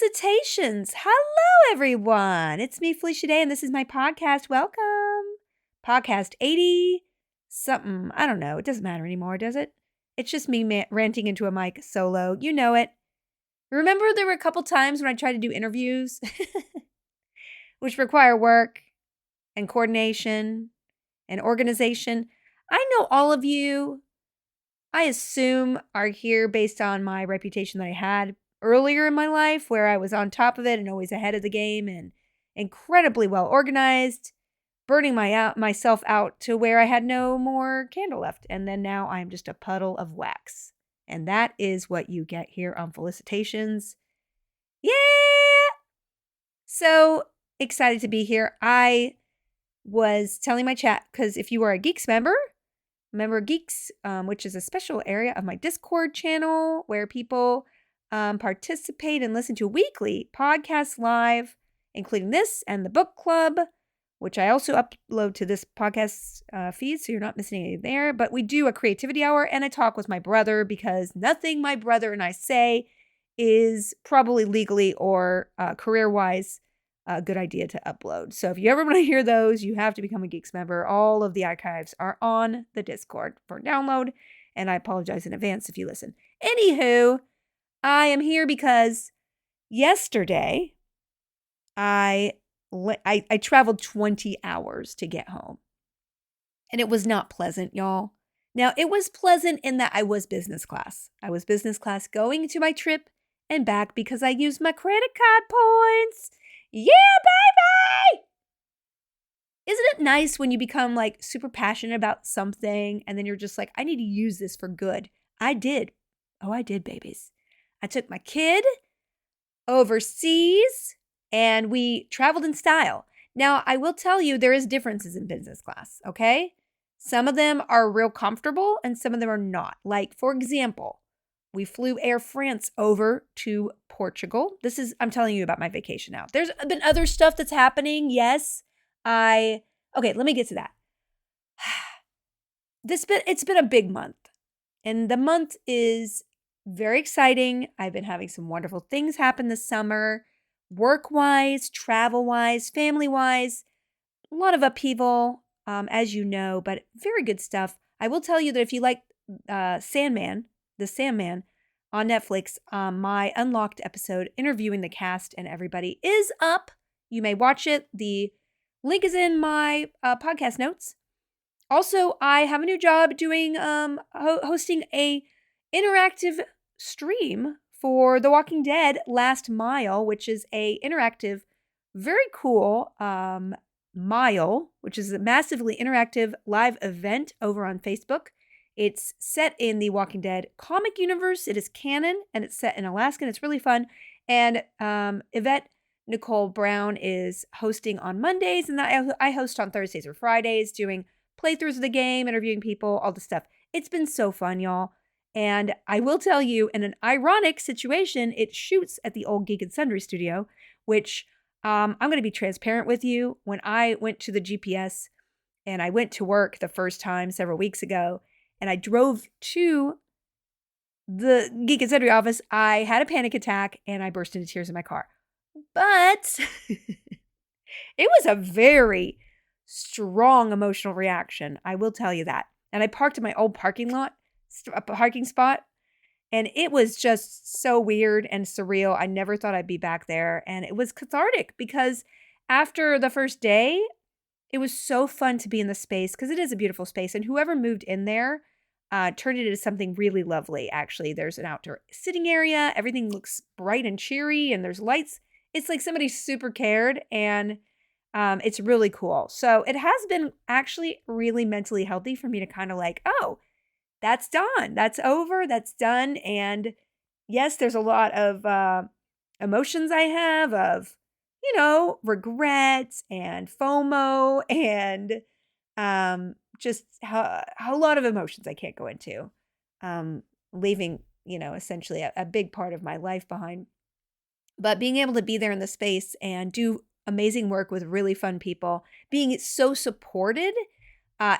Felicitations. Hello, everyone. It's me, Felicia Day, and this is my podcast. Welcome. Podcast 80 something. I don't know. It doesn't matter anymore, does it? It's just me ranting into a mic solo. You know it. Remember there were a couple times when I tried to do interviews, which require work and coordination and organization. I know all of you, I assume, are here based on my reputation that I had earlier in my life, where I was on top of it and always ahead of the game and incredibly well organized, burning myself out to where I had no more candle left. And then now I'm just a puddle of wax. And that is what you get here on Felicitations. Yeah! So excited to be here. I was telling my chat, because if you are a Geex member of Geex, which is a special area of my Discord channel where people participate and listen to weekly podcasts live, including this and the book club, which I also upload to this podcast feed, so you're not missing anything there. But we do a creativity hour and a talk with my brother, because nothing my brother and I say is probably legally or career-wise a good idea to upload. So if you ever want to hear those, you have to become a Geex member. All of the archives are on the Discord for download, and I apologize in advance if you listen. Anywho, I am here because yesterday I traveled 20 hours to get home. And it was not pleasant, y'all. Now, it was pleasant in that I was business class. I was business class going to my trip and back because I used my credit card points. Yeah, baby! Isn't it nice when you become like super passionate about something and then you're just like, I need to use this for good? I did. Oh, I did, babies. I took my kid overseas and we traveled in style. Now, I will tell you, there is differences in business class, okay? Some of them are real comfortable and some of them are not. Like, for example, we flew Air France over to Portugal. I'm telling you about my vacation now. There's been other stuff that's happening, yes. Okay, let me get to that. It's been a big month. And the month is very exciting. I've been having some wonderful things happen this summer, work-wise, travel-wise, family-wise. A lot of upheaval, as you know, but very good stuff. I will tell you that if you like Sandman on Netflix, my Unlocked episode interviewing the cast and everybody is up. You may watch it. The link is in my podcast notes. Also, I have a new job doing hosting a interactive stream for The Walking Dead Last Mile, which is a interactive, very cool mile, which is a massively interactive live event over on Facebook. It's set in the Walking Dead comic universe. It is canon, and it's set in Alaska, and it's really fun. And Yvette Nicole Brown is hosting on Mondays, and I host on Thursdays or Fridays, doing playthroughs of the game, interviewing people, all the stuff. It's been so fun, y'all. And I will tell you, in an ironic situation, it shoots at the old Geek and Sundry studio, which I'm going to be transparent with you. When I went to the GPS and I went to work the first time several weeks ago, and I drove to the Geek and Sundry office, I had a panic attack and I burst into tears in my car. But it was a very strong emotional reaction. I will tell you that. And I parked in my old parking spot. And it was just so weird and surreal. I never thought I'd be back there. And it was cathartic because after the first day, it was so fun to be in the space because it is a beautiful space. And whoever moved in there turned it into something really lovely, actually. There's an outdoor sitting area. Everything looks bright and cheery and there's lights. It's like somebody super cared and it's really cool. So it has been actually really mentally healthy for me to kind of like, oh, that's done. That's over. That's done. And yes, there's a lot of emotions I have of, regrets and FOMO and just a lot of emotions I can't go into. Leaving, essentially a big part of my life behind. But being able to be there in the space and do amazing work with really fun people, being so supported,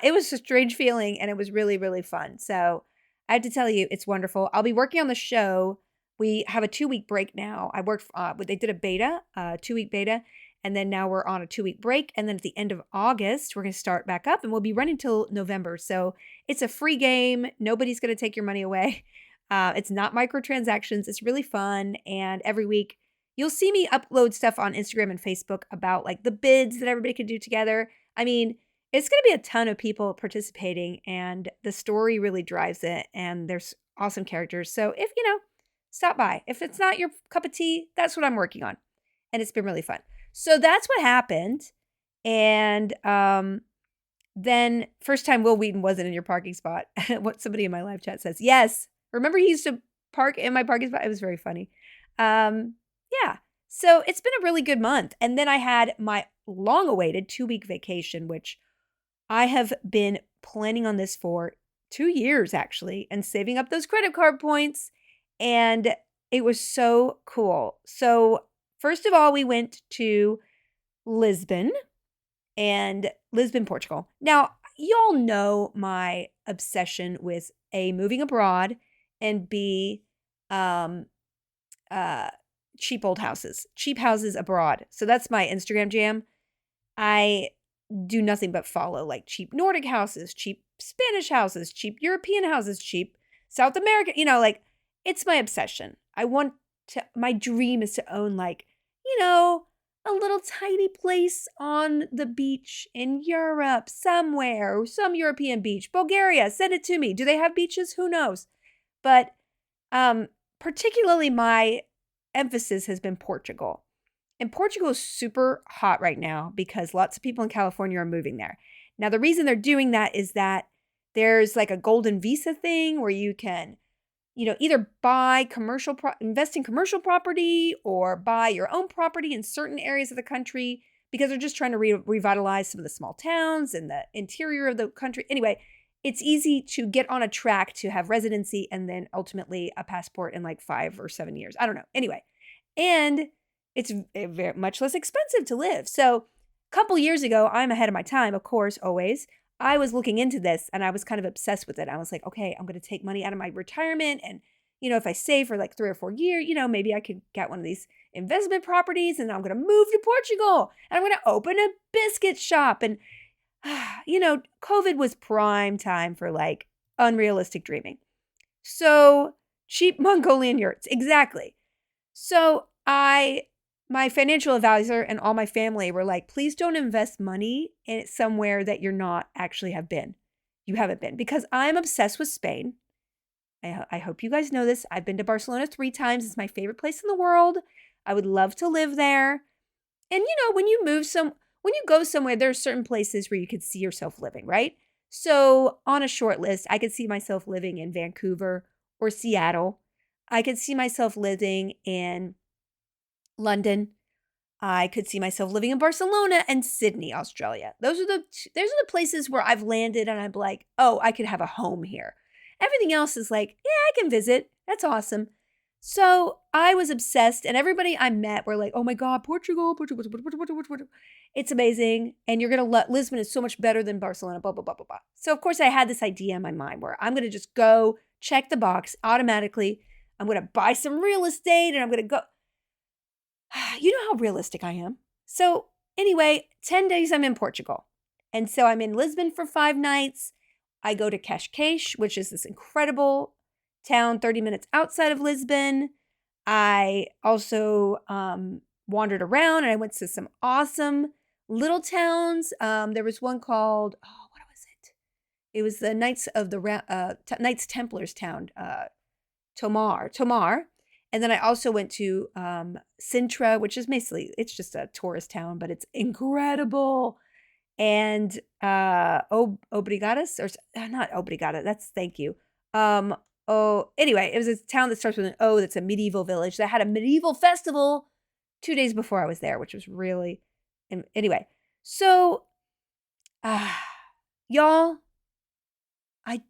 it was a strange feeling and it was really, really fun. So I have to tell you, it's wonderful. I'll be working on the show We have a 2-week break now. I worked, they did a beta, 2-week beta, and then now we're on a 2-week break. And then at the end of August, we're going to start back up and we'll be running till November. So it's a free game. Nobody's going to take your money away. It's not microtransactions. It's really fun. And every week you'll see me upload stuff on Instagram and Facebook about like the bids that everybody can do together. I mean, it's going to be a ton of people participating and the story really drives it. And there's awesome characters. So if, stop by. If it's not your cup of tea, that's what I'm working on. And it's been really fun. So that's what happened. And then first time Will Wheaton wasn't in your parking spot. What somebody in my live chat says. Yes. Remember he used to park in my parking spot? It was very funny. Yeah. So it's been a really good month. And then I had my long-awaited 2-week vacation, which I have been planning on this for 2 years, actually, and saving up those credit card points. And it was so cool. So first of all, we went to Lisbon, Portugal. Now, y'all know my obsession with A, moving abroad, and B, cheap houses abroad. So that's my Instagram jam. I do nothing but follow like cheap Nordic houses, cheap Spanish houses, cheap European houses, cheap South America, like it's my obsession. My dream is to own like, a little tiny place on the beach in Europe somewhere, some European beach, Bulgaria, send it to me. Do they have beaches? Who knows? But particularly my emphasis has been Portugal. And Portugal is super hot right now because lots of people in California are moving there. Now, the reason they're doing that is that there's like a golden visa thing where you can, either buy invest in commercial property or buy your own property in certain areas of the country because they're just trying to revitalize some of the small towns and the interior of the country. Anyway, it's easy to get on a track to have residency and then ultimately a passport in like 5 or 7 years. I don't know. Anyway, and it's very much less expensive to live. So a couple years ago, I'm ahead of my time, of course, always. I was looking into this and I was kind of obsessed with it. I was like, okay, I'm going to take money out of my retirement. And, if I save for like 3 or 4 years, maybe I could get one of these investment properties and I'm going to move to Portugal and I'm going to open a biscuit shop. And, COVID was prime time for like unrealistic dreaming. So cheap Mongolian yurts. Exactly. So my financial advisor and all my family were like, please don't invest money in it somewhere that you're not actually you haven't been, because I'm obsessed with Spain. I hope you guys know this. I've been to Barcelona 3 times. It's my favorite place in the world. I would love to live there. And when you go somewhere, there are certain places where you could see yourself living, right? So on a short list, I could see myself living in Vancouver or Seattle. I could see myself living in London. I could see myself living in Barcelona and Sydney, Australia. Those are the places where I've landed and I'm like, oh, I could have a home here. Everything else is like, yeah, I can visit. That's awesome. So I was obsessed, and everybody I met were like, oh my God, Portugal. It's amazing. And you're going to love, Lisbon is so much better than Barcelona, blah, blah, blah, blah, blah. So of course I had this idea in my mind where I'm going to just go check the box automatically. I'm going to buy some real estate and I'm going to go. You know how realistic I am. So anyway, 10 days I'm in Portugal. And so I'm in Lisbon for 5 nights. I go to Cascais, which is this incredible town 30 minutes outside of Lisbon. I also wandered around and I went to some awesome little towns. There was one called, what was it? It was the Knights Templars town, Tomar. And then I also went to Sintra, which is basically, it's just a tourist town, but it's incredible. And Obrigadas, or not Obrigada, that's thank you. Anyway, it was a town that starts with an O that's a medieval village that had a medieval festival 2 days before I was there, which was really, anyway. So, y'all, I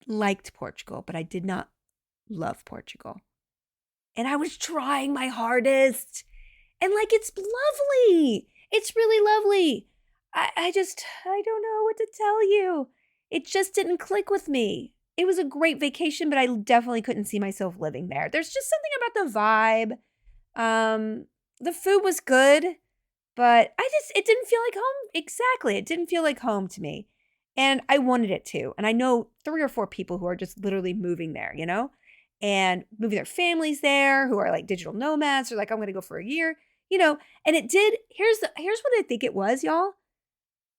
liked Portugal, but I did not love Portugal. And I was trying my hardest. And like, it's lovely. It's really lovely. I don't know what to tell you. It just didn't click with me. it was a great vacation, but I definitely couldn't see myself living there. There's just something about the vibe. The food was good, but it didn't feel like home. Exactly. It didn't feel like home to me. And I wanted it to. And I know 3 or 4 people who are just literally moving there, and moving their families there, who are like digital nomads or like, I'm going to go for a year, and it did. Here's what I think it was, y'all.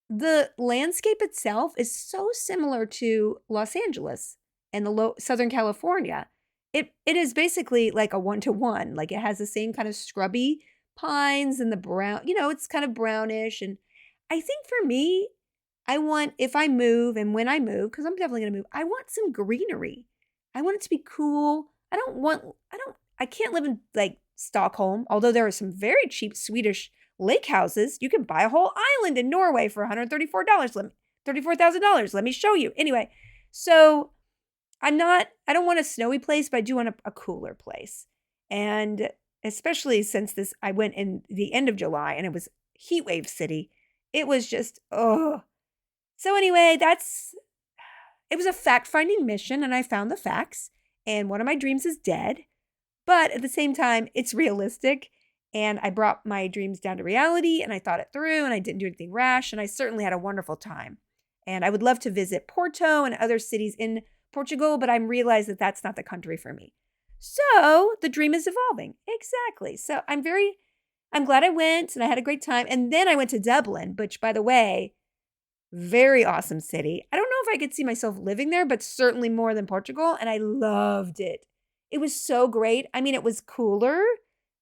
The landscape itself is so similar to Los Angeles and the Southern California. It is basically like a 1-to-1. Like it has the same kind of scrubby pines and the brown, it's kind of brownish. And I think for me, if I move and when I move, because I'm definitely going to move, I want some greenery. I want it to be cool. I can't live in like Stockholm, although there are some very cheap Swedish lake houses. You can buy a whole island in Norway for $134. $34,000. Let me show you. Anyway, so I don't want a snowy place, but I do want a cooler place. And especially since I went in the end of July and it was heat wave city, it was just, oh. So anyway, it was a fact-finding mission and I found the facts and one of my dreams is dead, but at the same time, it's realistic. And I brought my dreams down to reality and I thought it through and I didn't do anything rash and I certainly had a wonderful time. And I would love to visit Porto and other cities in Portugal, but I realized that that's not the country for me. So the dream is evolving. Exactly. So I'm glad I went and I had a great time. And then I went to Dublin, which by the way, very awesome city. I don't know if I could see myself living there, but certainly more than Portugal. And I loved it. It was so great. I mean, it was cooler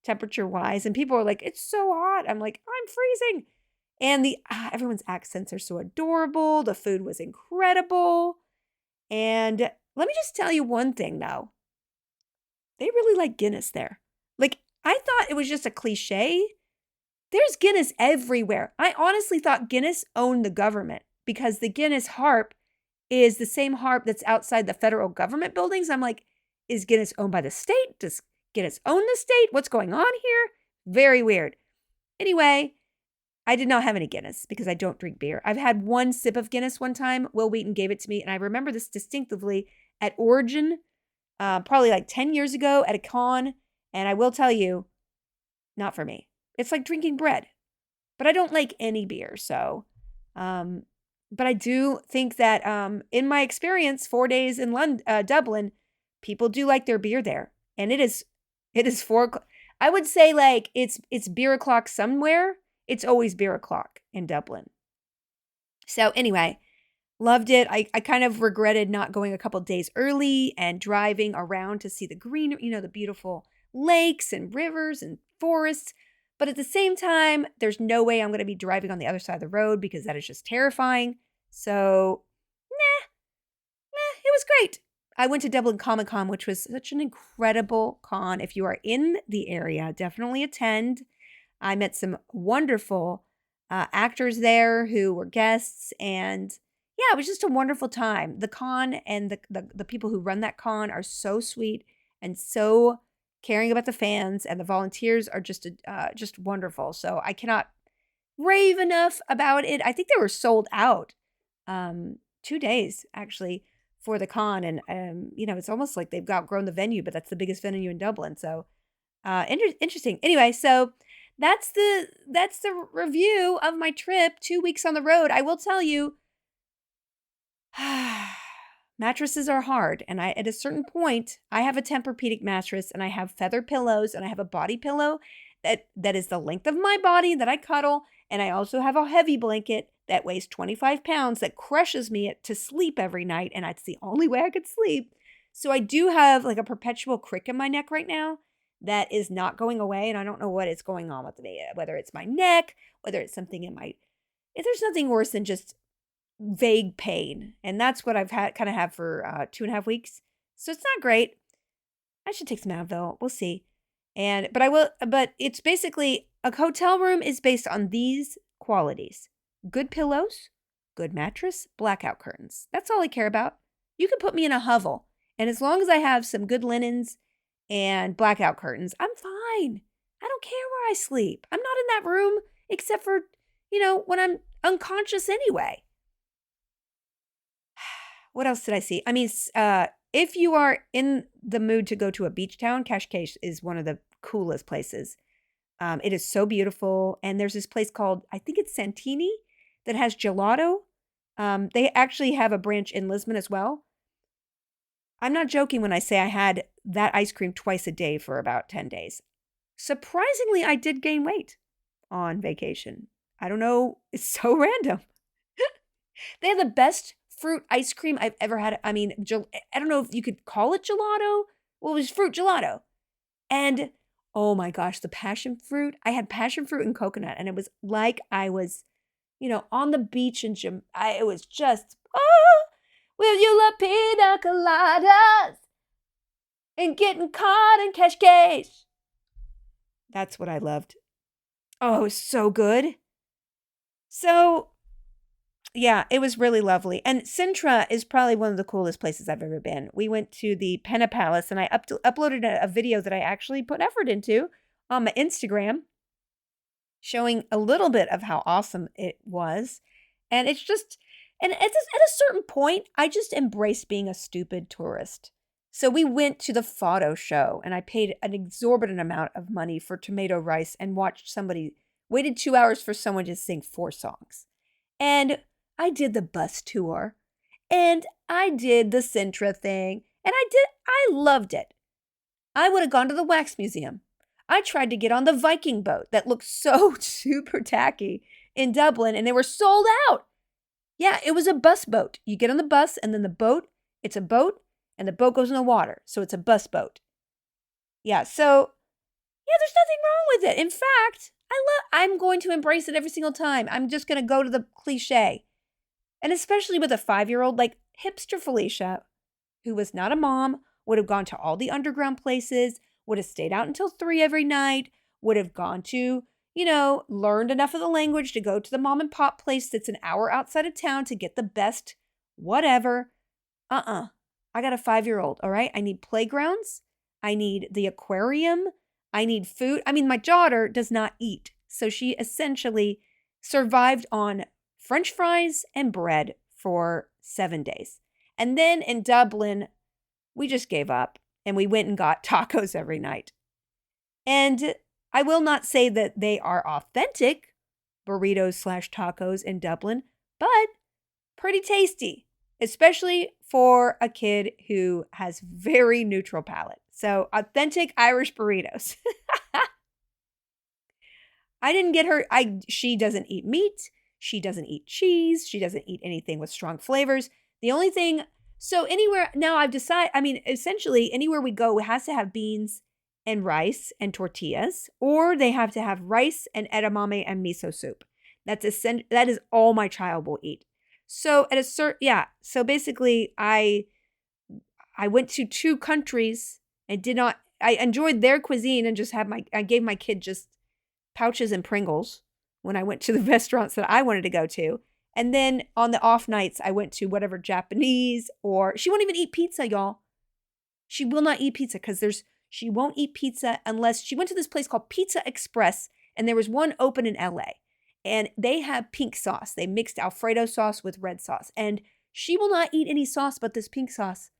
temperature wise. And people are like, it's so hot. I'm like, I'm freezing. And everyone's accents are so adorable. The food was incredible. And let me just tell you one thing though. They really like Guinness there. Like, I thought it was just a cliche. There's Guinness everywhere. I honestly thought Guinness owned the government because the Guinness harp is the same harp that's outside the federal government buildings. I'm like, is Guinness owned by the state? Does Guinness own the state? What's going on here? Very weird. Anyway, I did not have any Guinness because I don't drink beer. I've had one sip of Guinness one time. Will Wheaton gave it to me, and I remember this distinctively at Origin, probably like 10 years ago at a con, and I will tell you, not for me. It's like drinking bread, but I don't like any beer, so, but I do think that in my experience, 4 days in Dublin, people do like their beer there, and it is 4 o'clock. I would say like it's beer o'clock somewhere. It's always beer o'clock in Dublin. So anyway, loved it. I kind of regretted not going a couple days early and driving around to see the green, the beautiful lakes and rivers and forests. But at the same time, there's no way I'm going to be driving on the other side of the road because that is just terrifying. So, it was great. I went to Dublin Comic Con, which was such an incredible con. If you are in the area, definitely attend. I met some wonderful actors there who were guests. And yeah, it was just a wonderful time. The con and the people who run that con are so sweet and so caring about the fans, and the volunteers are just wonderful. So I cannot rave enough about it. I think they were sold out 2 days actually for the con, and it's almost like they've outgrown the venue, but that's the biggest venue in Dublin. So interesting. Anyway, so that's the review of my trip. 2 weeks on the road. I will tell you, mattresses are hard. And at a certain point, I have a Tempur-Pedic mattress and I have feather pillows and I have a body pillow that is the length of my body that I cuddle. And I also have a heavy blanket that weighs 25 pounds that crushes me to sleep every night. And that's the only way I could sleep. So I do have like a perpetual crick in my neck right now that is not going away. And I don't know what is going on with me, whether it's my neck, whether it's something if there's nothing worse than just vague pain. And that's what I've had for 2.5 weeks. So it's not great. I should take some Advil. We'll see. But it's basically a hotel room is based on these qualities: good pillows, good mattress, blackout curtains. That's all I care about. You can put me in a hovel, and as long as I have some good linens and blackout curtains, I'm fine. I don't care where I sleep. I'm not in that room except for, when I'm unconscious anyway. What else did I see? I mean, if you are in the mood to go to a beach town, Cascais is one of the coolest places. It is so beautiful. And there's this place called, I think it's Santini, that has gelato. They actually have a branch in Lisbon as well. I'm not joking when I say I had that ice cream twice a day for about 10 days. Surprisingly, I did gain weight on vacation. I don't know. It's so random. They have the best fruit ice cream I've ever had. I mean, I don't know if you could call it gelato. Well, it was fruit gelato. And oh my gosh, the passion fruit. I had passion fruit and coconut, and it was like I was, on the beach in it was just, oh, will you love pina coladas and getting caught in Cascais? That's what I loved. Oh, it was so good. So, yeah, it was really lovely. And Sintra is probably one of the coolest places I've ever been. We went to the Penna Palace, and I uploaded a video that I actually put effort into on my Instagram, showing a little bit of how awesome it was. And it's just, and at a certain point, I just embraced being a stupid tourist. So we went to the photo show, and I paid an exorbitant amount of money for tomato rice and waited 2 hours for someone to sing 4 songs. And I did the bus tour, and I did the Sintra thing, and I loved it. I would have gone to the wax museum. I tried to get on the Viking boat that looked so super tacky in Dublin, and they were sold out. Yeah, it was a bus boat. You get on the bus, and then it's a boat, and the boat goes in the water, so it's a bus boat. Yeah, so, yeah, there's nothing wrong with it. In fact, I'm going to embrace it every single time. I'm just going to go to the cliche. And especially with a 5-year-old, like hipster Felicia, who was not a mom, would have gone to all the underground places, would have stayed out until 3 every night, would have gone to, learned enough of the language to go to the mom and pop place that's an hour outside of town to get the best whatever. I got a 5-year-old, all right? I need playgrounds. I need the aquarium. I need food. I mean, my daughter does not eat. So she essentially survived on French fries and bread for 7 days. And then in Dublin, we just gave up and we went and got tacos every night. And I will not say that they are authentic burritos/tacos in Dublin, but pretty tasty, especially for a kid who has very neutral palate. So authentic Irish burritos. I didn't get her. She doesn't eat meat. She doesn't eat cheese. She doesn't eat anything with strong flavors. The only thing, so anywhere, now I've decided, essentially anywhere we go, it has to have beans and rice and tortillas, or they have to have rice and edamame and miso soup. That is all my child will eat. So so basically I went to 2 countries and I enjoyed their cuisine and I gave my kid just pouches and Pringles when I went to the restaurants that I wanted to go to. And then on the off nights, I went to whatever Japanese, or she won't even eat pizza, y'all. She will not eat pizza because she won't eat pizza unless she went to this place called Pizza Express, and there was one open in LA. And they have pink sauce. They mixed Alfredo sauce with red sauce. And she will not eat any sauce but this pink sauce.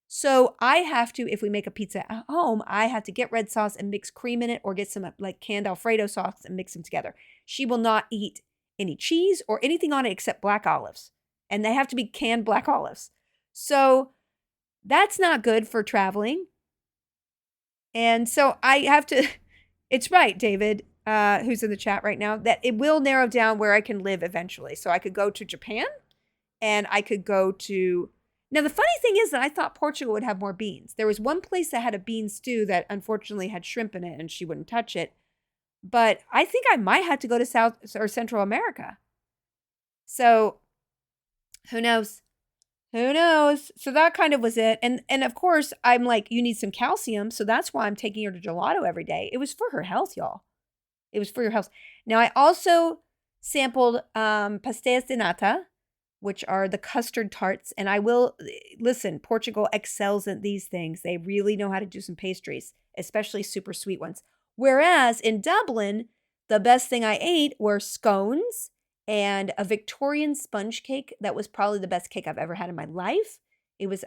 So I have to, if we make a pizza at home, I have to get red sauce and mix cream in it, or get some like canned Alfredo sauce and mix them together. She will not eat any cheese or anything on it except black olives. And they have to be canned black olives. So that's not good for traveling. And so I have to, it's right, David, who's in the chat right now, that it will narrow down where I can live eventually. So I could go to Japan, and I could go to, now the funny thing is that I thought Portugal would have more beans. There was one place that had a bean stew that unfortunately had shrimp in it and she wouldn't touch it. But I think I might have to go to South or Central America. So who knows? Who knows? So that kind of was it. And of course, I'm like, you need some calcium. So that's why I'm taking her to gelato every day. It was for her health, y'all. It was for your health. Now, I also sampled pastéis de nata, which are the custard tarts. And I will, listen, Portugal excels at these things. They really know how to do some pastries, especially super sweet ones. Whereas in Dublin, the best thing I ate were scones and a Victorian sponge cake that was probably the best cake I've ever had in my life.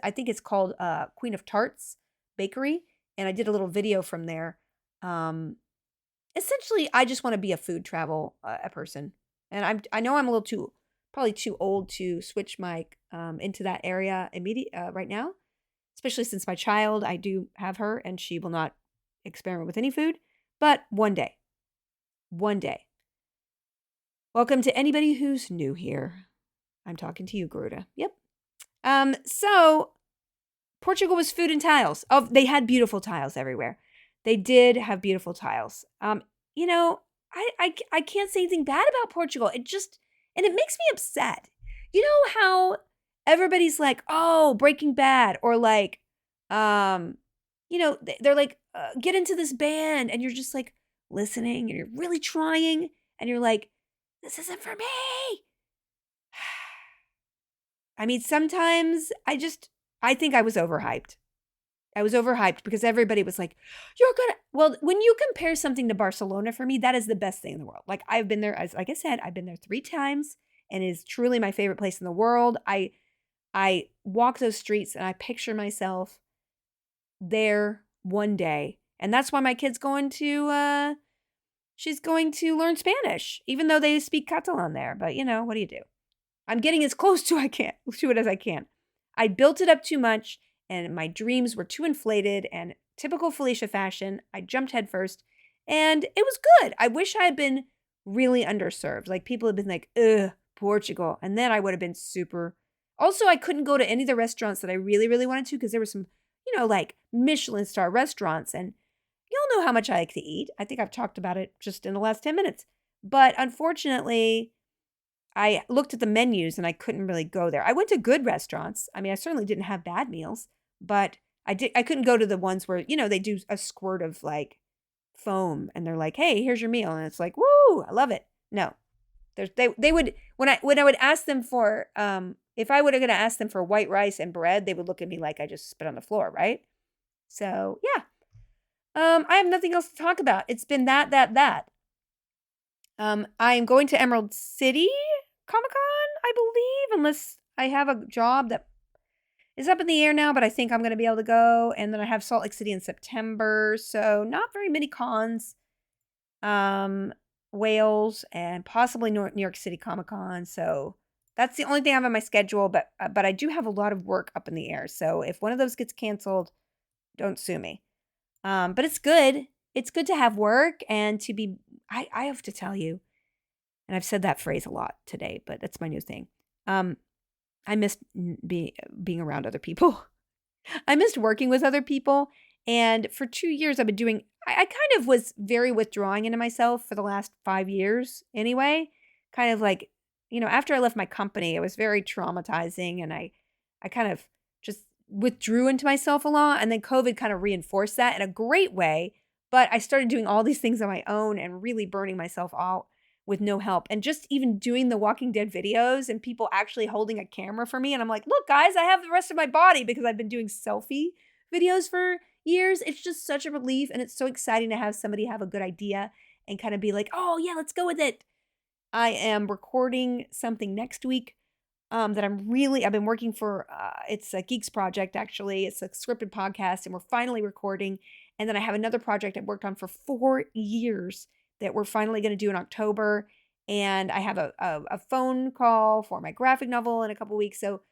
I think it's called Queen of Tarts Bakery, and I did a little video from there. Essentially, I just want to be a food travel a person, and I know I'm a little probably too old to switch my into that area right now, especially since my child, I do have her, and she will not experiment with any food. But one day. Welcome to anybody who's new here. I'm talking to you, Garuda. Yep. So Portugal was food and tiles. Oh, they had beautiful tiles everywhere. They did have beautiful tiles. You know, I can't say anything bad about Portugal. And it makes me upset. You know how everybody's like, oh, Breaking Bad, or like, they're like, get into this band, and you're just like listening, and you're really trying, and you're like, this isn't for me. I mean, sometimes I think I was overhyped. I was overhyped because everybody was like, well, when you compare something to Barcelona, for me, that is the best thing in the world. Like, I've been there, like I said, I've been there 3 times, and it is truly my favorite place in the world. I walk those streets and I picture myself there one day. And that's why my kid's she's going to learn Spanish, even though they speak Catalan there. But, what do you do? I'm getting as close to it as I can. I built it up too much, and my dreams were too inflated, and typical Felicia fashion, I jumped headfirst, and it was good. I wish I had been really underserved. Like, people had been like, ugh, Portugal. And then I would have been super. Also, I couldn't go to any of the restaurants that I really, really wanted to, because there were some, like Michelin star restaurants, and y'all know how much I like to eat. I think I've talked about it just in the last 10 minutes. But unfortunately, I looked at the menus and I couldn't really go there. I went to good restaurants. I mean, I certainly didn't have bad meals, but I couldn't go to the ones where, they do a squirt of like foam and they're like, hey, here's your meal. And it's like, woo, I love it. No, they would, when I would ask them for, if I would have going to ask them for white rice and bread, they would look at me like I just spit on the floor. Right. So yeah. I have nothing else to talk about. It's been that. I'm going to Emerald City Comic-Con, I believe, unless I have a job that is up in the air now, but I think I'm going to be able to go. And then I have Salt Lake City in September. So not very many cons. Wales and possibly New York City Comic-Con. So that's the only thing I have on my schedule, but I do have a lot of work up in the air. So if one of those gets canceled, don't sue me. But it's good. It's good to have work and to be, I have to tell you, and I've said that phrase a lot today, but that's my new thing. I missed being around other people. I missed working with other people. And for 2 years, I've been doing, I kind of was very withdrawing into myself for the last 5 years anyway. Kind of like, after I left my company, it was very traumatizing. And I kind of just withdrew into myself a lot. And then COVID kind of reinforced that in a great way. But I started doing all these things on my own and really burning myself out with no help. And just even doing the Walking Dead videos and people actually holding a camera for me. And I'm like, look, guys, I have the rest of my body because I've been doing selfie videos for years. It's just such a relief. And it's so exciting to have somebody have a good idea and kind of be like, oh, yeah, let's go with it. I am recording something next week that I've been working for. It's a Geex project, actually. It's a scripted podcast, and we're finally recording. And then I have another project I've worked on for 4 years that we're finally going to do in October. And I have a phone call for my graphic novel in a couple weeks. So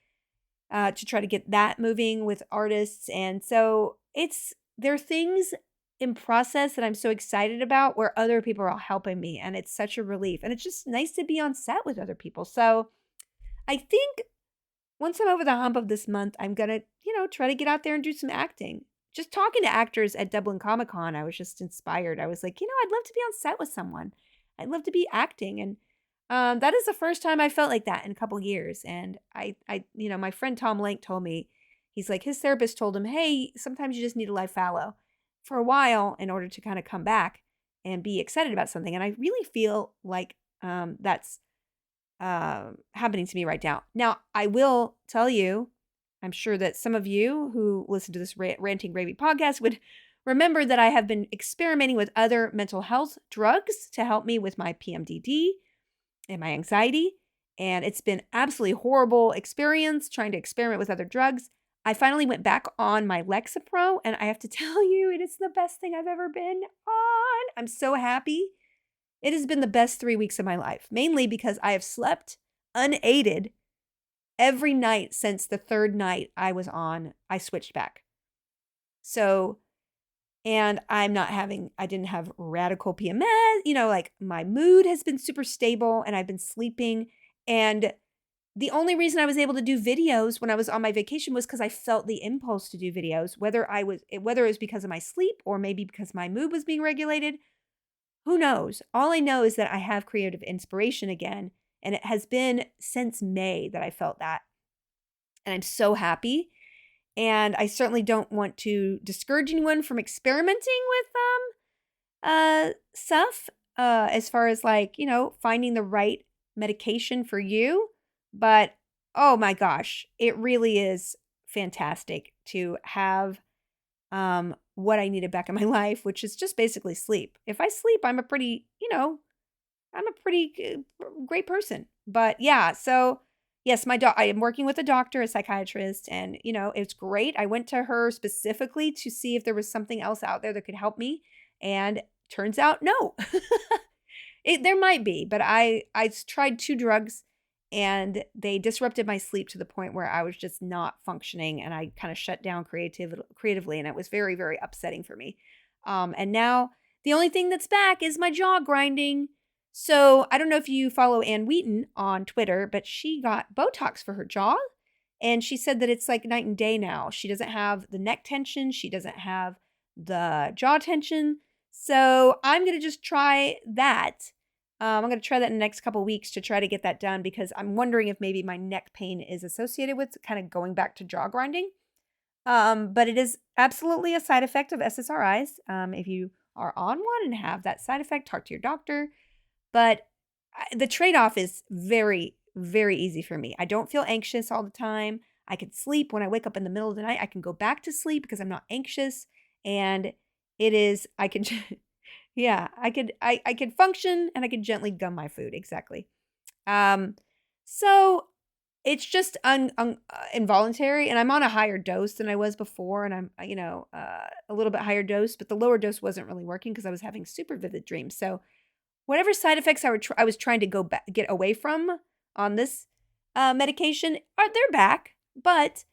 to try to get that moving with artists. And so there are things in process that I'm so excited about where other people are helping me. And it's such a relief. And it's just nice to be on set with other people. So I think once I'm over the hump of this month, I'm going to, try to get out there and do some acting. Just talking to actors at Dublin Comic Con, I was just inspired. I was like, I'd love to be on set with someone. I'd love to be acting. And that is the first time I felt like that in a couple years. And I my friend Tom Lank told me, he's like, his therapist told him, hey, sometimes you just need to lie fallow for a while in order to kind of come back and be excited about something. And I really feel like that's happening to me right now. Now, I will tell you, I'm sure that some of you who listen to this Ranting Gravy podcast would remember that I have been experimenting with other mental health drugs to help me with my PMDD. and my anxiety. And it's been absolutely horrible experience trying to experiment with other drugs. I finally went back on my Lexapro, and I have to tell you, it is the best thing I've ever been on. I'm so happy. It has been the best 3 weeks of my life, mainly because I have slept unaided every night since the third night I switched back. So, and I didn't have radical PMS, like my mood has been super stable and I've been sleeping. And the only reason I was able to do videos when I was on my vacation was because I felt the impulse to do videos, whether it was because of my sleep or maybe because my mood was being regulated. Who knows? All I know is that I have creative inspiration again. And it has been since May that I felt that. And I'm so happy. And I certainly don't want to discourage anyone from experimenting with stuff as far as finding the right medication for you. But oh my gosh, it really is fantastic to have what I needed back in my life, which is just basically sleep. If I sleep, I'm a pretty great person. But yeah, so yes, I am working with a doctor, a psychiatrist, and it's great. I went to her specifically to see if there was something else out there that could help me, and turns out no. There might be, but I tried 2 drugs and they disrupted my sleep to the point where I was just not functioning, and I kind of shut down creatively, and it was very, very upsetting for me. And now the only thing that's back is my jaw grinding. So I don't know if you follow Ann Wheaton on Twitter, but she got Botox for her jaw, and she said that it's like night and day now. She doesn't have the neck tension. She doesn't have the jaw tension. So I'm going to just try that. I'm going to try that in the next couple of weeks to try to get that done, because I'm wondering if maybe my neck pain is associated with kind of going back to jaw grinding. But it is absolutely a side effect of SSRIs. If you are on one and have that side effect, talk to your doctor. But the trade-off is very, very easy for me. I don't feel anxious all the time. I can sleep when I wake up in the middle of the night. I can go back to sleep because I'm not anxious. And I can yeah, I could function, and I could gently gum my food. Exactly. So it's just involuntary, and I'm on a higher dose than I was before, and I'm, a little bit higher dose, but the lower dose wasn't really working because I was having super vivid dreams. So whatever side effects I was trying to get away from on this medication, they're back, but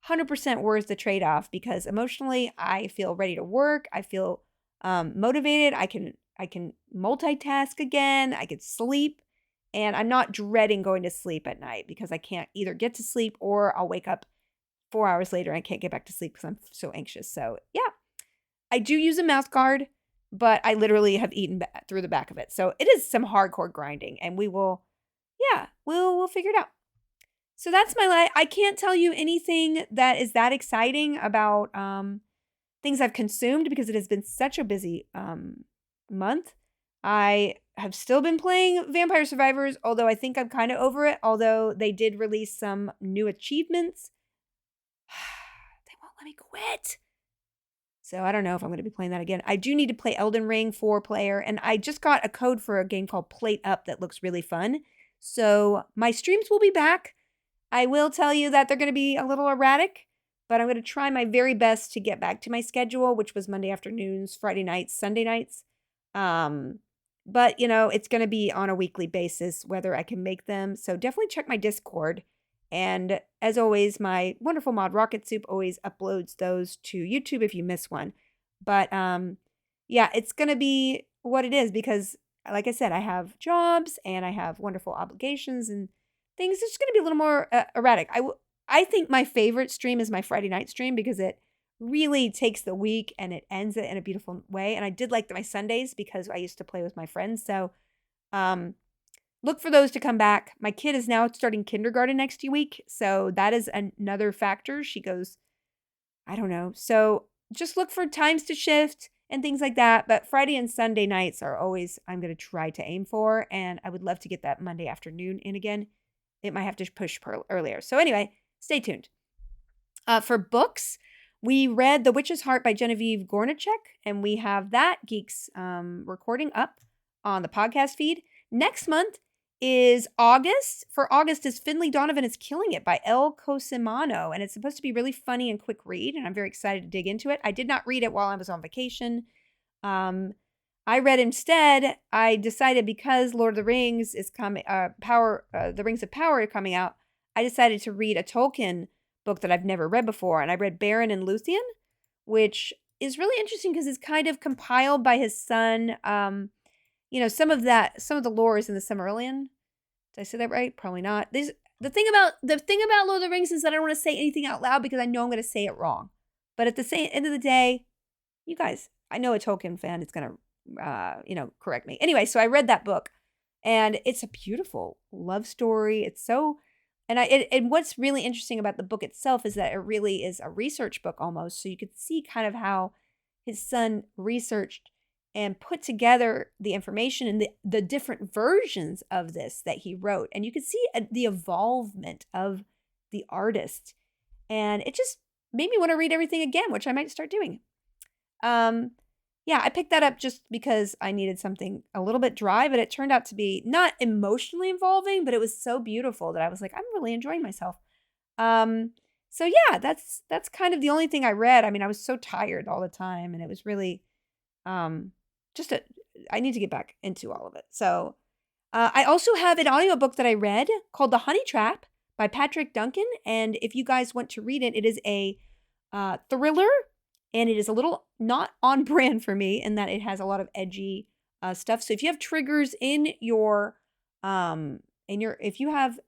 100% worth the trade-off, because emotionally I feel ready to work. I feel motivated. I can multitask again. I could sleep, and I'm not dreading going to sleep at night because I can't either get to sleep, or I'll wake up 4 hours later and I can't get back to sleep because I'm so anxious. So yeah, I do use a mouth guard, but I literally have eaten through the back of it. So it is some hardcore grinding, and we'll figure it out. So that's my life. I can't tell you anything that is that exciting about things I've consumed, because it has been such a busy month. I have still been playing Vampire Survivors, although I think I'm kind of over it, although they did release some new achievements. They won't let me quit. So I don't know if I'm going to be playing that again. I do need to play Elden Ring 4-player, and I just got a code for a game called Plate Up that looks really fun. So my streams will be back. I will tell you that they're going to be a little erratic, but I'm going to try my very best to get back to my schedule, which was Monday afternoons, Friday nights, Sunday nights. But, it's going to be on a weekly basis, whether I can make them. So definitely check my Discord. And as always, my wonderful mod Rocket Soup always uploads those to YouTube if you miss one. But yeah, it's going to be what it is, because, like I said, I have jobs and I have wonderful obligations and things. It's going to be a little more erratic. I think my favorite stream is my Friday night stream, because it really takes the week and it ends it in a beautiful way. And I did like my Sundays because I used to play with my friends. So look for those to come back. My kid is now starting kindergarten next week, so that is another factor. She goes, I don't know. So just look for times to shift and things like that. But Friday and Sunday nights are always, I'm going to try to aim for. And I would love to get that Monday afternoon in again. It might have to push earlier. So anyway, stay tuned. For books, we read The Witch's Heart by Genevieve Gornichek, and we have that Geex recording up on the podcast feed. Next month is August. For August is Finlay, Donovan is Killing It by Elle Cosimano. And it's supposed to be really funny and quick read. And I'm very excited to dig into it. I did not read it while I was on vacation. I read instead, I decided because Lord of the Rings is coming, the Rings of Power are coming out, I decided to read a Tolkien book that I've never read before. And I read Beren and Luthien, which is really interesting because it's kind of compiled by his son. Some of the lore is in the Silmarillion. Did I say that right? Probably not. The thing about Lord of the Rings is that I don't want to say anything out loud because I know I'm going to say it wrong. But at the end of the day, you guys, I know a Tolkien fan is going to, correct me. Anyway, so I read that book, and it's a beautiful love story. It's so, and what's really interesting about the book itself is that it really is a research book almost. So you could see kind of how his son researched and put together the information and the different versions of this that he wrote. And you could see the evolvement of the artist. And it just made me want to read everything again, which I might start doing. I picked that up just because I needed something a little bit dry, but it turned out to be not emotionally involving, but it was so beautiful that I was like, I'm really enjoying myself. That's kind of the only thing I read. I mean, I was so tired all the time, and it was really I need to get back into all of it. So I also have an audiobook that I read called The Honey Trap by Patrick Duncan. And if you guys want to read it, it is a thriller, and it is a little not on brand for me in that it has a lot of edgy stuff. So if you have triggers in your if you have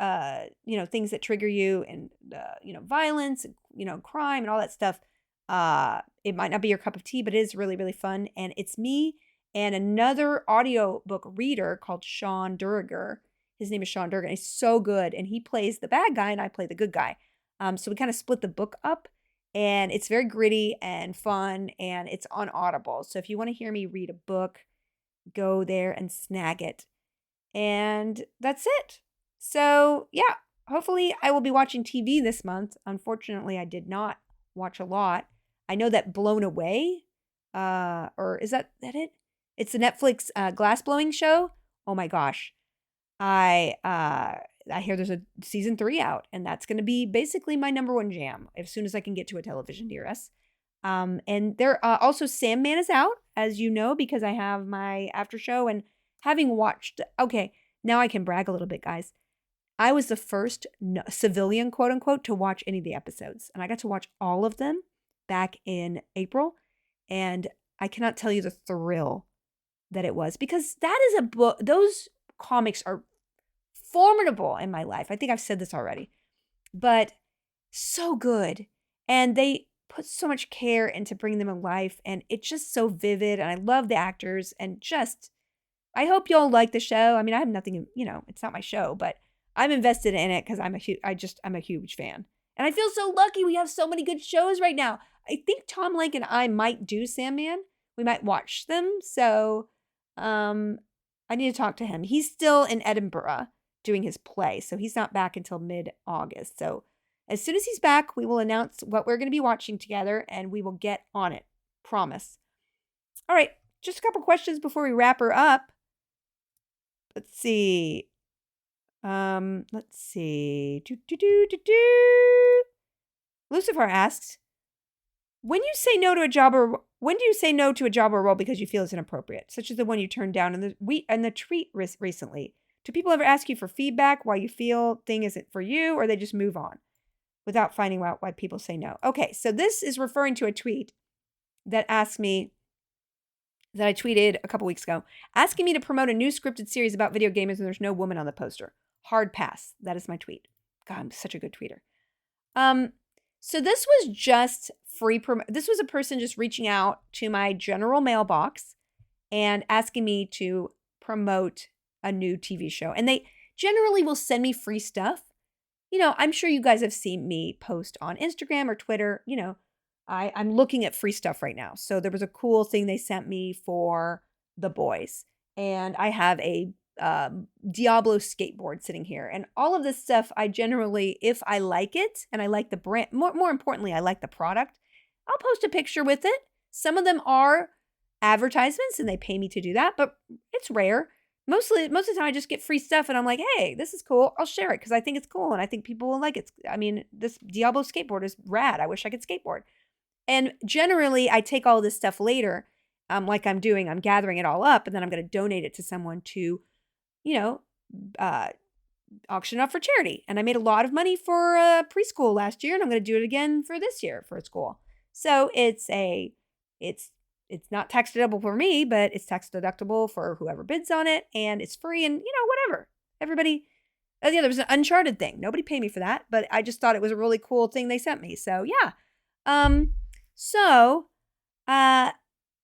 things that trigger you and violence, crime and all that stuff, it might not be your cup of tea, but it is really, really fun. And it's me and another audiobook reader called Sean Durger. His name is Sean Durger. He's so good. And he plays the bad guy and I play the good guy. So we kind of split the book up, and it's very gritty and fun, and it's on Audible. So if you want to hear me read a book, go there and snag it. And that's it. So yeah, hopefully I will be watching TV this month. Unfortunately, I did not watch a lot. I know that Blown Away, or is that it? It's the Netflix glass blowing show. Oh my gosh. I hear there's a season 3 out, and that's going to be basically my number one jam as soon as I can get to a television near us. And there also Sandman is out, as you know, because I have my after show, and having watched, okay, now I can brag a little bit, guys. I was the first civilian, quote unquote, to watch any of the episodes, and I got to watch all of them back in April, and I cannot tell you the thrill that it was, because that is a book. Those comics are formidable in my life. I think I've said this already, but so good. And they put so much care into bringing them to life, and it's just so vivid. And I love the actors, and just, I hope y'all like the show. I mean, I have nothing, it's not my show, but I'm invested in it because I'm a huge fan. And I feel so lucky we have so many good shows right now. I think Tom Lake and I might do Sandman. We might watch them. So I need to talk to him. He's still in Edinburgh doing his play, so he's not back until mid-August. So as soon as he's back, we will announce what we're going to be watching together, and we will get on it. Promise. All right, just a couple questions before we wrap her up. Let's see. Lucifer asks, when do you say no to a job or role because you feel it's inappropriate, such as the one you turned down in the treat recently? Do people ever ask you for feedback why you feel thing isn't for you, or they just move on without finding out why people say no? Okay, so this is referring to a tweet that asked me, that I tweeted a couple weeks ago, asking me to promote a new scripted series about video gamers, and there's no woman on the poster. Hard pass. That is my tweet. God, I'm such a good tweeter. So this was just free. This was a person just reaching out to my general mailbox and asking me to promote a new TV show. And they generally will send me free stuff. I'm sure you guys have seen me post on Instagram or Twitter. I'm looking at free stuff right now. So there was a cool thing they sent me for The Boys. And I have a Diablo skateboard sitting here. And all of this stuff, I generally, if I like it and I like the brand, more importantly, I like the product, I'll post a picture with it. Some of them are advertisements and they pay me to do that, but it's rare. most of the time I just get free stuff and I'm like, hey, this is cool. I'll share it because I think it's cool and I think people will like it. I mean, this Diablo skateboard is rad. I wish I could skateboard. And generally, I take all this stuff later, like I'm doing. I'm gathering it all up and then I'm going to donate it to someone to, you know, auction off for charity. And I made a lot of money for preschool last year and I'm going to do it again for this year for a school. So it's not tax deductible for me, but it's tax deductible for whoever bids on it, and it's free and, whatever. Everybody, yeah, there was an Uncharted thing. Nobody paid me for that, but I just thought it was a really cool thing they sent me. So, yeah.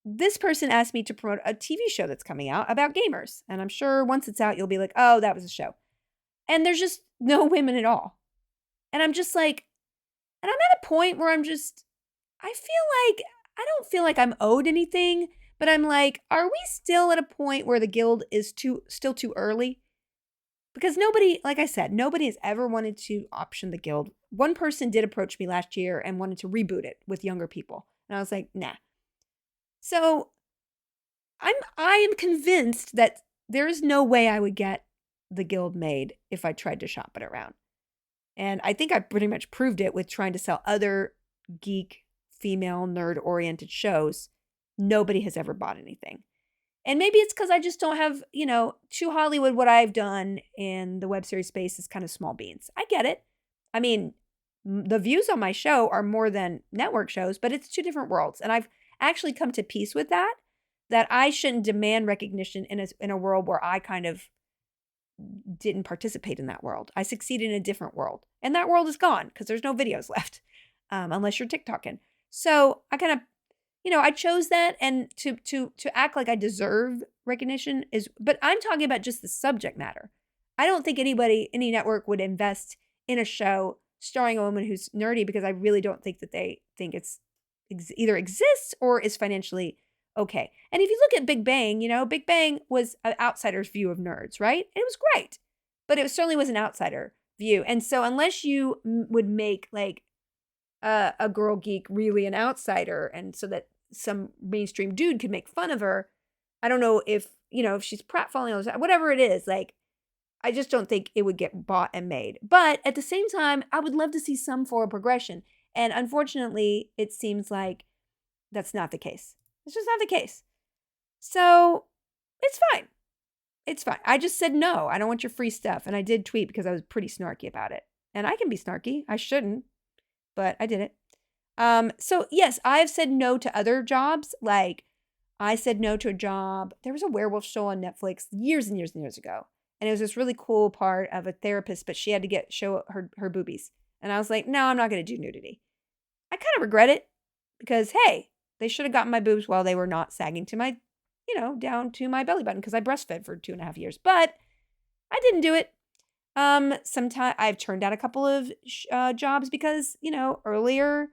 This person asked me to promote a TV show that's coming out about gamers. And I'm sure once it's out, you'll be like, oh, that was a show. And there's just no women at all. And I'm just like, and I'm at a point where I don't feel like I'm owed anything, but I'm like, are we still at a point where the guild is still too early? Because nobody, like I said, nobody has ever wanted to option the guild. One person did approach me last year and wanted to reboot it with younger people. And I was like, nah. So I am convinced that there is no way I would get the guild made if I tried to shop it around. And I think I pretty much proved it with trying to sell other geek, female, nerd-oriented shows. Nobody has ever bought anything. And maybe it's because I just don't have, to Hollywood, what I've done in the web series space is kind of small beans. I get it. I mean, the views on my show are more than network shows, but it's two different worlds. And I've actually come to peace with that I shouldn't demand recognition in a world where I kind of didn't participate in that world. I succeeded in a different world. And that world is gone because there's no videos left, unless you're TikToking. So I kind of, I chose that, and to act like I deserve recognition but I'm talking about just the subject matter. I don't think any network would invest in a show starring a woman who's nerdy because I really don't think that they think it's either exists or is financially okay. And if you look at Big Bang, Big Bang was an outsider's view of nerds, right? And it was great, but it certainly was an outsider view. And so unless you would make like a girl geek really an outsider, and so that some mainstream dude could make fun of her, I don't know if, if she's pratfalling all the time, whatever it is, like, I just don't think it would get bought and made. But at the same time, I would love to see some form of progression. And unfortunately, it seems like that's not the case. It's just not the case. So it's fine. It's fine. I just said no. I don't want your free stuff. And I did tweet because I was pretty snarky about it. And I can be snarky. I shouldn't, but I did it. So yes, I've said no to other jobs. Like I said no to a job. There was a werewolf show on Netflix years and years and years ago. And it was this really cool part of a therapist, but she had to show her boobies. And I was like, no, I'm not going to do nudity. I kind of regret it because, hey, they should have gotten my boobs while they were not sagging to my, down to my belly button because I breastfed for 2.5 years. But I didn't do it. Sometimes I've turned down a couple of jobs because, earlier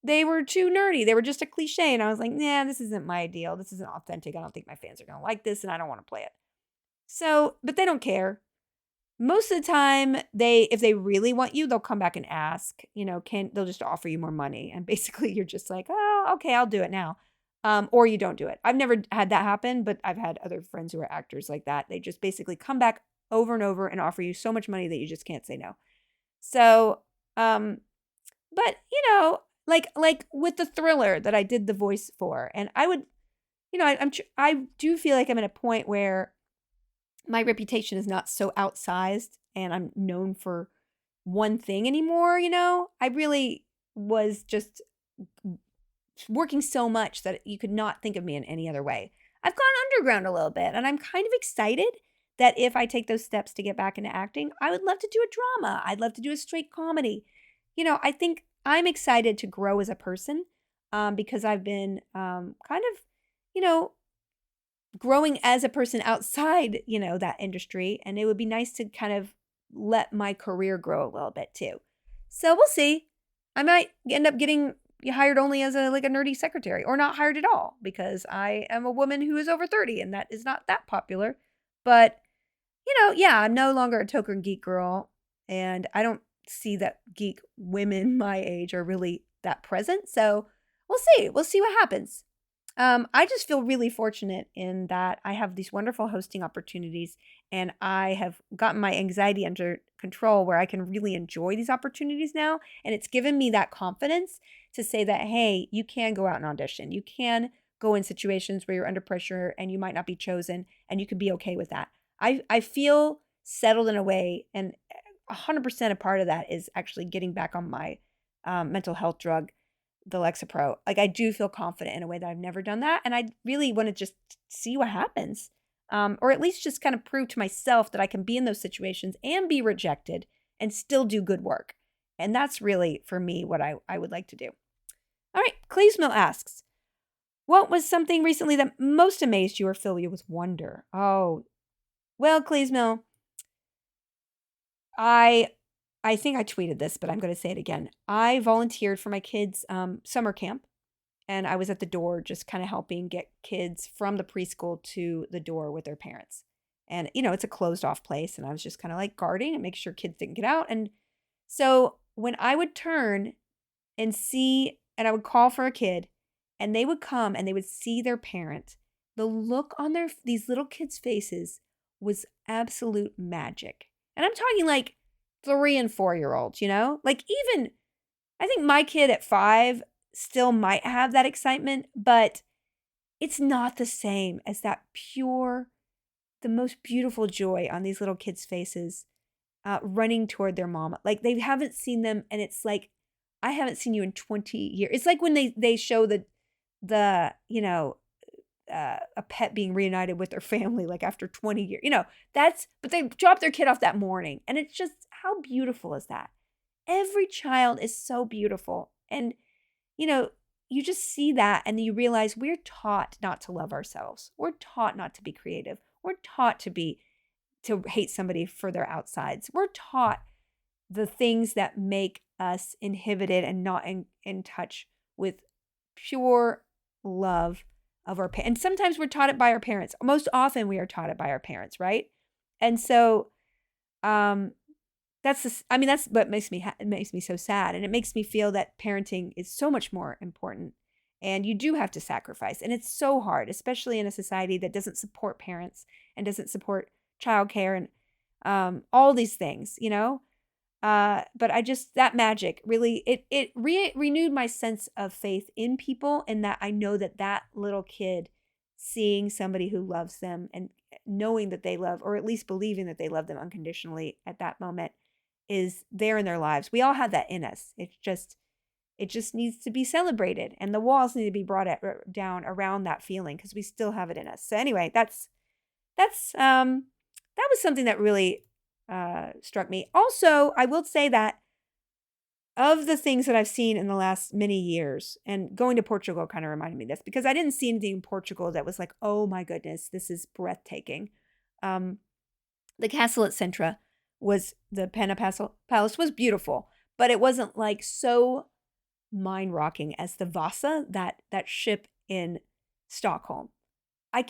they were too nerdy. They were just a cliche. And I was like, nah, this isn't my ideal. This isn't authentic. I don't think my fans are going to like this and I don't want to play it. So, but they don't care. Most of the time, if they really want you, they'll come back and ask, they'll just offer you more money. And basically you're just like, oh, okay, I'll do it now. Or you don't do it. I've never had that happen, but I've had other friends who are actors like that. They just basically come back over and over and offer you so much money that you just can't say no. So, but like with the Thriller that I did the voice for, and I would, I do feel like I'm at a point where my reputation is not so outsized and I'm known for one thing anymore, I really was just working so much that you could not think of me in any other way. I've gone underground a little bit and I'm kind of excited that if I take those steps to get back into acting, I would love to do a drama. I'd love to do a straight comedy. I think I'm excited to grow as a person because I've been kind of, growing as a person outside, that industry. And it would be nice to kind of let my career grow a little bit too. So we'll see. I might end up getting hired only as a nerdy secretary or not hired at all because I am a woman who is over 30 and that is not that popular. But, yeah, I'm no longer a token geek girl. And I don't see that geek women my age are really that present. So we'll see. We'll see what happens. I just feel really fortunate in that I have these wonderful hosting opportunities, and I have gotten my anxiety under control where I can really enjoy these opportunities now. And it's given me that confidence to say that, hey, you can go out and audition. You can go in situations where you're under pressure and you might not be chosen, and you can be okay with that. I feel settled in a way, and 100% a part of that is actually getting back on my mental health drug, the Lexapro. Like, I do feel confident in a way that I've never done that. And I really want to just see what happens. Or at least just kind of prove to myself that I can be in those situations and be rejected and still do good work. And that's really, for me, what I would like to do. All right, Cleesmill asks, what was something recently that most amazed you or filled you with wonder? Oh, well, Cleesmill, I think I tweeted this, but I'm going to say it again. I volunteered for my kids' summer camp, and I was at the door just kind of helping get kids from the preschool to the door with their parents. And, it's a closed off place, and I was just kind of like guarding and making sure kids didn't get out. And so when I would turn and see, and I would call for a kid, and they would come and they would see their parent, the look on these little kids' faces was absolute magic. And I'm talking like 3 and 4-year-olds, like, even I think my kid at 5 still might have that excitement, but it's not the same as that pure, the most beautiful joy on these little kids' faces, running toward their mama. Like, they haven't seen them, and it's like, I haven't seen you in 20 years. It's like when they show the a pet being reunited with their family, like after 20 years, but they drop their kid off that morning. And it's just, how beautiful is that? Every child is so beautiful. And, you just see that and you realize we're taught not to love ourselves. We're taught not to be creative. We're taught to hate somebody for their outsides. We're taught the things that make us inhibited and not in touch with pure love of our parents. And sometimes we're taught it by our parents. Most often we are taught it by our parents, right? And so that's what makes me so sad. And it makes me feel that parenting is so much more important. And you do have to sacrifice. And it's so hard, especially in a society that doesn't support parents and doesn't support childcare and all these things, but that magic really, it renewed my sense of faith in people, and that I know that little kid seeing somebody who loves them and knowing that they love, or at least believing that they love them unconditionally at that moment, is there in their lives. We all have that in us. It just needs to be celebrated, and the walls need to be brought down around that feeling, because we still have it in us. So anyway, that was something that really struck me. Also, I will say that of the things that I've seen in the last many years, and going to Portugal kind of reminded me of this, because I didn't see anything in Portugal that was like, oh my goodness, this is breathtaking. The castle at Sintra the Pena Palace was beautiful, but it wasn't like so mind-rocking as the Vasa, that ship in Stockholm. I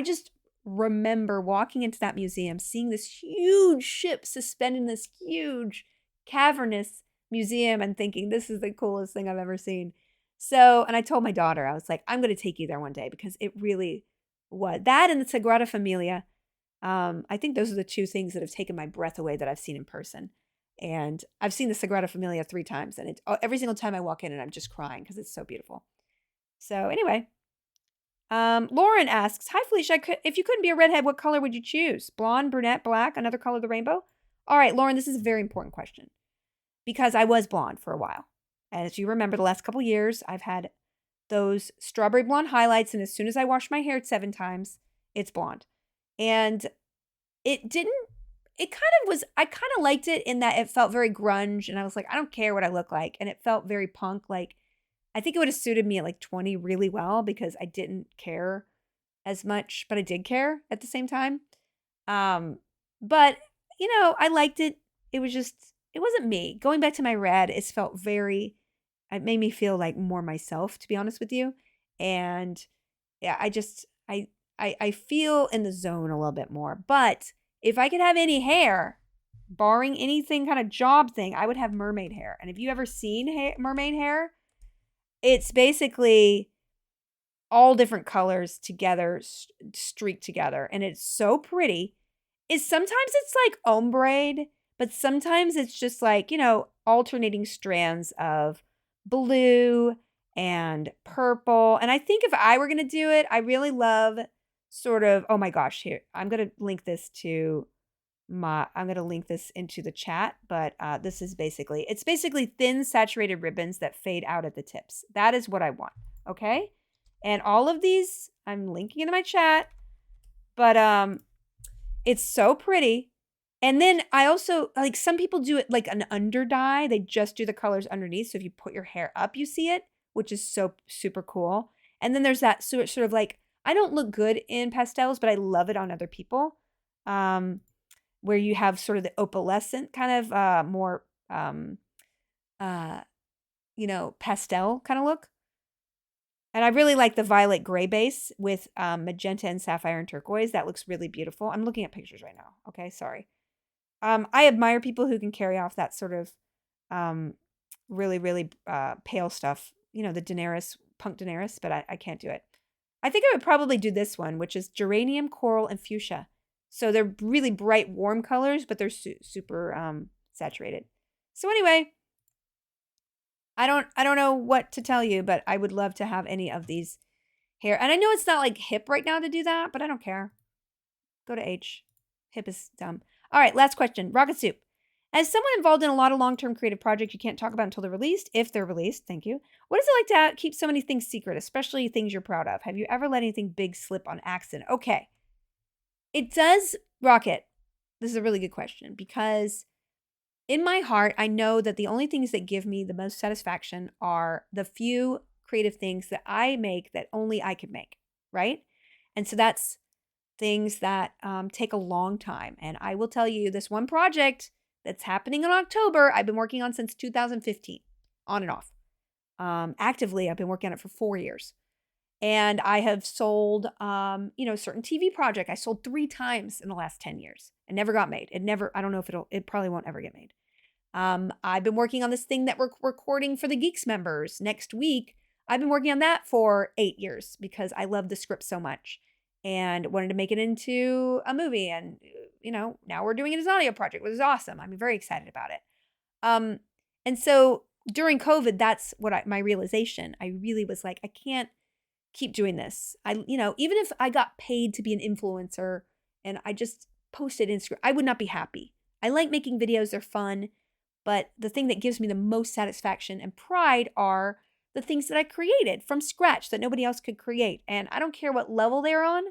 just remember walking into that museum, seeing this huge ship suspended in this huge cavernous museum, and thinking, this is the coolest thing I've ever seen. So, and I told my daughter, I was like, I'm going to take you there one day, because it really was. That and the Sagrada Familia. I think those are the 2 things that have taken my breath away that I've seen in person. And I've seen the Sagrada Familia 3 times, and every single time I walk in and I'm just crying because it's so beautiful. So anyway, Lauren asks, hi Felicia, if you couldn't be a redhead, what color would you choose? Blonde, brunette, black, another color of the rainbow? All right, Lauren, this is a very important question, because I was blonde for a while. As you remember, the last couple years, I've had those strawberry blonde highlights, and as soon as I wash my hair 7 times, it's blonde. And I kind of liked it in that it felt very grunge, and I was like, I don't care what I look like. And it felt very punk. Like, I think it would have suited me at like 20 really well, because I didn't care as much, but I did care at the same time. But I liked it. It wasn't me. Going back to my red, it made me feel like more myself, to be honest with you. And yeah, I feel in the zone a little bit more. But if I could have any hair, barring anything kind of job thing, I would have mermaid hair. And if you ever seen mermaid hair, it's basically all different colors together, streaked together. And it's so pretty. Sometimes it's like ombre, but sometimes it's just like, alternating strands of blue and purple. And I think if I were going to do it, I really love sort of, oh my gosh, here, I'm going to link this into the chat, but this is it's basically thin saturated ribbons that fade out at the tips. That is what I want. Okay. And all of these, I'm linking into my chat, but it's so pretty. And then I also, like, some people do it like an under dye. They just do the colors underneath. So if you put your hair up, you see it, which is so super cool. And then there's that sort of like, I don't look good in pastels, but I love it on other people. Where you have sort of the opalescent kind of more, pastel kind of look. And I really like the violet gray base with magenta and sapphire and turquoise. That looks really beautiful. I'm looking at pictures right now. Okay, sorry. I admire people who can carry off that sort of really, really pale stuff. The Daenerys, punk Daenerys, but I can't do it. I think I would probably do this one, which is geranium, coral, and fuchsia. So they're really bright, warm colors, but they're super saturated. So anyway, I don't know what to tell you, but I would love to have any of these hair. And I know it's not like hip right now to do that, but I don't care. Go to H. Hip is dumb. All right, last question. Rocket Soup. As someone involved in a lot of long-term creative projects you can't talk about until they're released, if they're released, thank you. What is it like to keep so many things secret, especially things you're proud of? Have you ever let anything big slip on accident? Okay. It does, Rocket. This is a really good question because in my heart, I know that the only things that give me the most satisfaction are the few creative things that I make that only I could make, right? And so that's things that take a long time. And I will tell you this one project that's happening in October, I've been working on since 2015, on and off. Actively, I've been working on it for 4 years. And I have sold, certain TV project. I sold 3 times in the last 10 years. It never got made. I don't know if it probably won't ever get made. I've been working on this thing that we're recording for the Geex members next week. I've been working on that for 8 years because I love the script so much and wanted to make it into a movie. And, now we're doing it as an audio project, which is awesome. I'm very excited about it. And so during COVID, that's what my realization. I really was like, I can't keep doing this. Even if I got paid to be an influencer and I just posted Instagram, I would not be happy. I like making videos. They're fun. But the thing that gives me the most satisfaction and pride are the things that I created from scratch that nobody else could create. And I don't care what level they're on.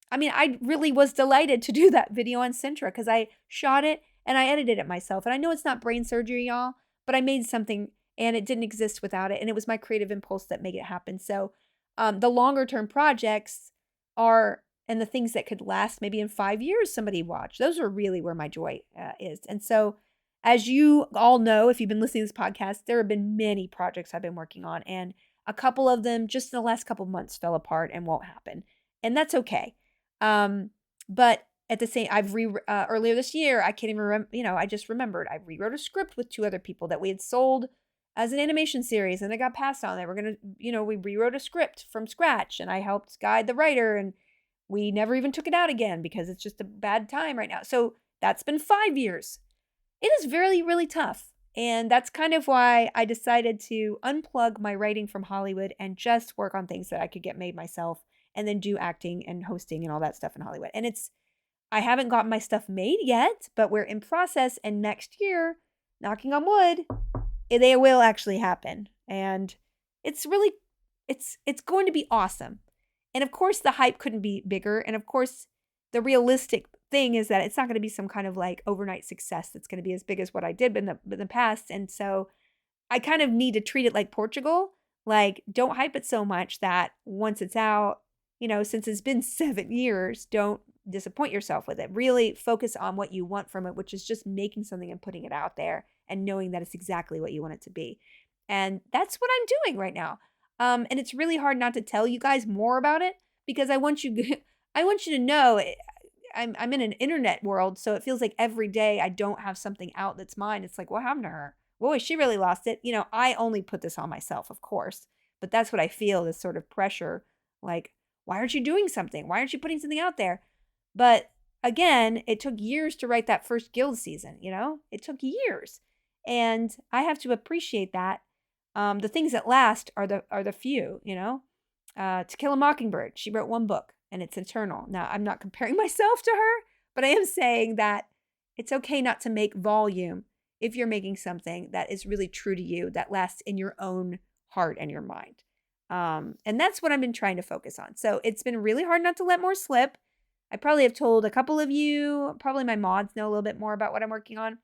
I really was delighted to do that video on Sintra because I shot it and I edited it myself. And I know it's not brain surgery, y'all, but I made something and it didn't exist without it. And it was my creative impulse that made it happen. So the longer term projects and the things that could last maybe in 5 years, somebody watched. Those are really where my joy is. And so as you all know, if you've been listening to this podcast, there have been many projects I've been working on. And a couple of them just in the last couple of months fell apart and won't happen. And that's okay. But at the same, earlier this year, I can't even remember, I just remembered I rewrote a script with 2 other people that we had sold as an animation series and it got passed on. They were going to, we rewrote a script from scratch and I helped guide the writer and we never even took it out again because it's just a bad time right now. So that's been 5 years. It is really, really tough. And that's kind of why I decided to unplug my writing from Hollywood and just work on things that I could get made myself and then do acting and hosting and all that stuff in Hollywood. And I haven't gotten my stuff made yet, but we're in process. And next year, knocking on wood, they will actually happen. And it's going to be awesome. And of course, the hype couldn't be bigger. And of course, the realistic thing is that it's not going to be some kind of like overnight success that's going to be as big as what I did in the past. And so I kind of need to treat it like Portugal. Like, don't hype it so much that once it's out, since it's been 7 years, don't disappoint yourself with it. Really focus on what you want from it, which is just making something and putting it out there and knowing that it's exactly what you want it to be. And that's what I'm doing right now. And it's really hard not to tell you guys more about it because I want you to know I'm in an internet world. So it feels like every day I don't have something out that's mine. It's like, what happened to her? Boy, she really lost it. I only put this on myself, of course, But that's what I feel, this sort of pressure. Like, why aren't you doing something? Why aren't you putting something out there? But again, it took years to write that first guild season, It took years. And I have to appreciate that. The things that last are the few, To Kill a Mockingbird, she wrote one book and it's eternal. Now, I'm not comparing myself to her, but I am saying that it's okay not to make volume if you're making something that is really true to you, that lasts in your own heart and your mind. And that's what I've been trying to focus on. So it's been really hard not to let more slip. I probably have told a couple of you, probably my mods know a little bit more about what I'm working on.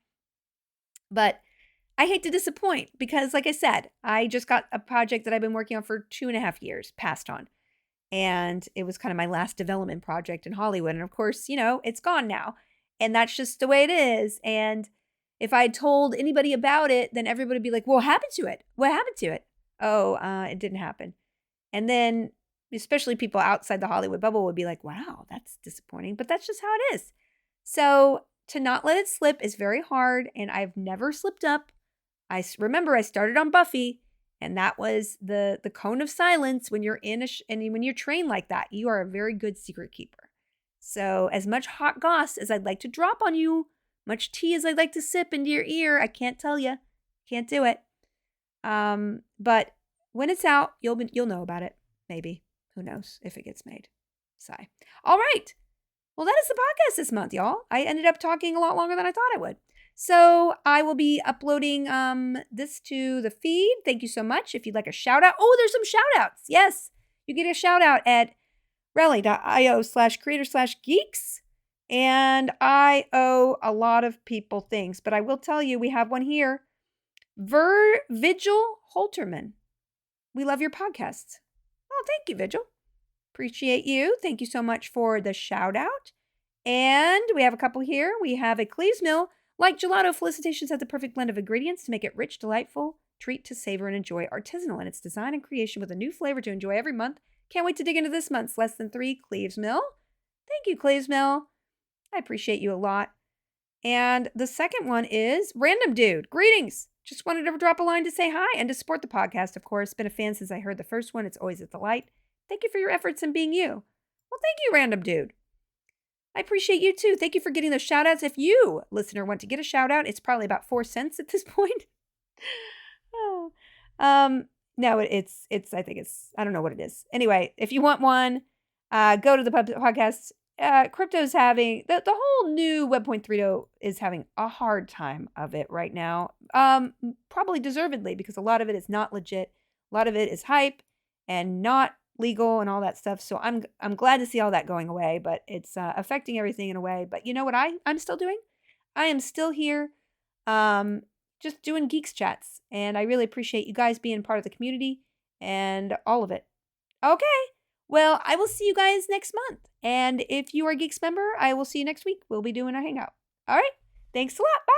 But I hate to disappoint because, like I said, I just got a project that I've been working on for 2.5 years, passed on. And it was kind of my last development project in Hollywood. And of course, it's gone now. And that's just the way it is. And if I had told anybody about it, then everybody would be like, well, what happened to it? What happened to it? Oh, it didn't happen. And then especially people outside the Hollywood bubble would be like, wow, that's disappointing. But that's just how it is. So to not let it slip is very hard. And I've never slipped up. I remember I started on Buffy. And that was the cone of silence when you're and when you're trained like that. You are a very good secret keeper. So as much hot goss as I'd like to drop on you, much tea as I'd like to sip into your ear, I can't tell you. Can't do it. But when it's out, you'll know about it. Maybe. Who knows if it gets made. Sigh. All right. Well, that is the podcast this month, y'all. I ended up talking a lot longer than I thought I would. So I will be uploading this to the feed. Thank you so much. If you'd like a shout out. Oh, there's some shout outs. Yes. You get a shout out at rally.io/creator/geeks. And I owe a lot of people things, but I will tell you, we have one here. Vigil Holterman. We love your podcasts. Oh, thank you, Vigil. Appreciate you. Thank you so much for the shout out. And we have a couple here. We have a Cleves Mill. Like gelato, felicitations has the perfect blend of ingredients to make it rich, delightful, treat to savor and enjoy, artisanal in its design and creation with a new flavor to enjoy every month. Can't wait to dig into this month's Less Than 3 Cleves Mill. Thank you, Cleves Mill. I appreciate you a lot. And the second one is Random Dude. Greetings. Just wanted to drop a line to say hi and to support the podcast, of course. Been a fan since I heard the first one. It's always a delight. Thank you for your efforts in being you. Well, thank you, Random Dude. I appreciate you too. Thank you for getting those shout outs. If you, listener, want to get a shout out, it's probably about 4 cents at this point. Oh. No, it's, I think it's, I don't know what it is. Anyway, if you want one, go to the podcast. Crypto's having, the whole new Web 3.0 is having a hard time of it right now. Probably deservedly, because a lot of it is not legit. A lot of it is hype and not legal and all that stuff. So I'm glad to see all that going away, but it's affecting everything in a way. But you know what I'm still doing? I am still here just doing Geeks chats. And I really appreciate you guys being part of the community and all of it. Okay. Well, I will see you guys next month. And if you are a Geeks member, I will see you next week. We'll be doing a hangout. All right. Thanks a lot. Bye.